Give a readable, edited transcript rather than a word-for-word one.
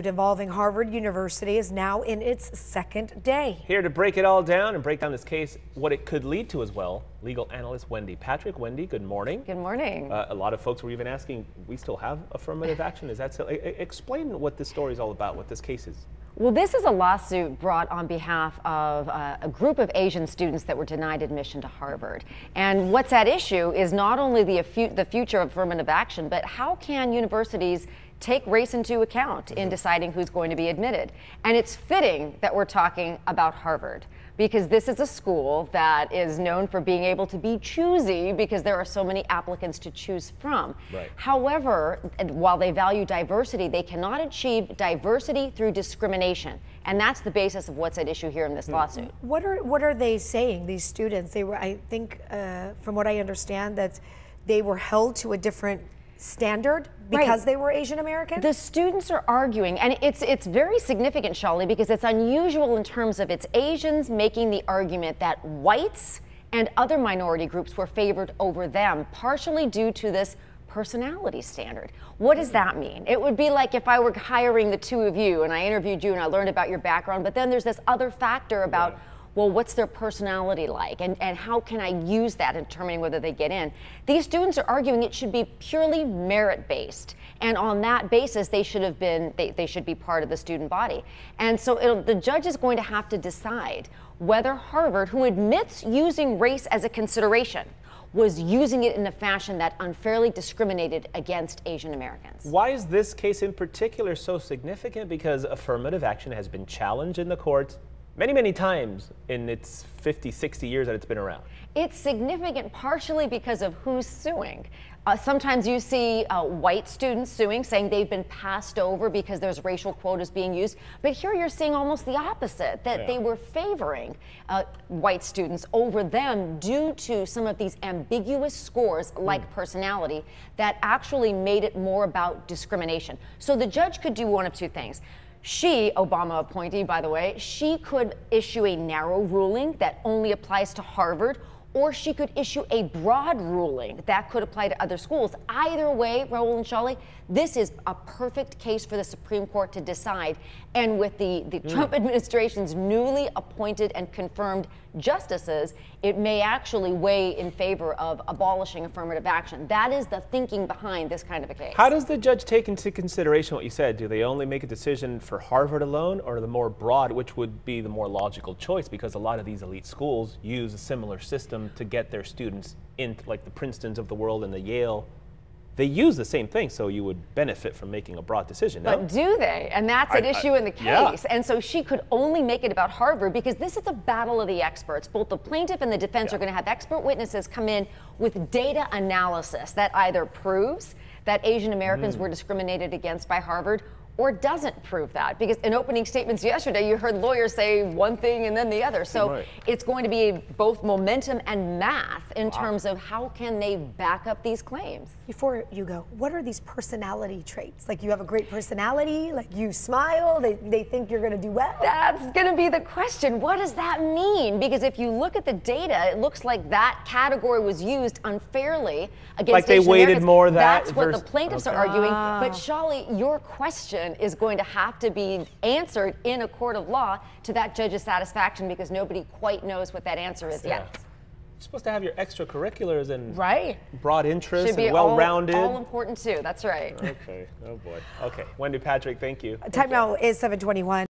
Involving Harvard University is now in its second day. Here to break it all down and break down this case, what it could lead to as well, legal analyst Wendy Patrick. Wendy, good morning. Good morning. A lot of folks were even asking, we still have affirmative action? Is that still? Explain what this story is all about, what this case is. Well, this is a lawsuit brought on behalf of a group of Asian students that were denied admission to Harvard. And what's at issue is not only the future of affirmative action, but how can universities take race into account in deciding who's going to be admitted. And it's fitting that we're talking about Harvard, because this is a school that is known for being able to be choosy because there are so many applicants to choose from. Right. However, while they value diversity, they cannot achieve diversity through discrimination. And that's the basis of what's at issue here in this lawsuit. What are they saying, these students? They were, I think, from what I understand, that they were held to a different standard because they were Asian American? The students are arguing, and it's very significant, Shali, because it's unusual in terms of it's Asians making the argument that whites and other minority groups were favored over them, partially due to this personality standard. What does that mean? It would be like if I were hiring the two of you and I interviewed you and I learned about your background, but then there's this other factor about well, what's their personality like, and how can I use that in determining whether they get in? These students are arguing it should be purely merit-based, and on that basis they should have been, they should be part of the student body. And so the judge is going to have to decide whether Harvard, who admits using race as a consideration, was using it in a fashion that unfairly discriminated against Asian Americans. Why is this case in particular so significant? Because affirmative action has been challenged in the courts many times in its 50, 60 years that it's been around. It's significant partially because of who's suing. Sometimes you see white students suing, saying they've been passed over because there's racial quotas being used. But here you're seeing almost the opposite, that they were favoring white students over them due to some of these ambiguous scores like personality that actually made it more about discrimination. So the judge could do one of two things. She, Obama appointee, by the way, she could issue a narrow ruling that only applies to Harvard, or she could issue a broad ruling that could apply to other schools. Either way, Raul and Shali, this is a perfect case for the Supreme Court to decide. And with the Trump administration's newly appointed and confirmed justices, it may actually weigh in favor of abolishing affirmative action. That is the thinking behind this kind of a case. How does the judge take into consideration what you said? Do they only make a decision for Harvard alone, or the more broad, which would be the more logical choice, because a lot of these elite schools use a similar system to get their students into, like the Princetons of the world and the Yale? They use the same thing, so you would benefit from making a broad decision. No? But do they? And that's an issue in the case. Yeah. And so she could only make it about Harvard because this is a battle of the experts. Both the plaintiff and the defense are going to have expert witnesses come in with data analysis that either proves that Asian Americans were discriminated against by Harvard or doesn't prove that. Because in opening statements yesterday, you heard lawyers say one thing and then the other. So it's going to be both momentum and math in terms of how can they back up these claims. Before you go, what are these personality traits? Like, you have a great personality, like you smile, they think you're gonna do well? That's gonna be the question. What does that mean? Because if you look at the data, it looks like that category was used unfairly against like they Asian weighted Americans. more that That's what the plaintiffs are arguing. But Shali, your question is going to have to be answered in a court of law to that judge's satisfaction, because nobody quite knows what that answer is yet. You're supposed to have your extracurriculars and broad interests Should be and well-rounded. all important too, that's right. Okay, oh boy. Okay, Wendy Patrick, thank you. Time now is 7:21.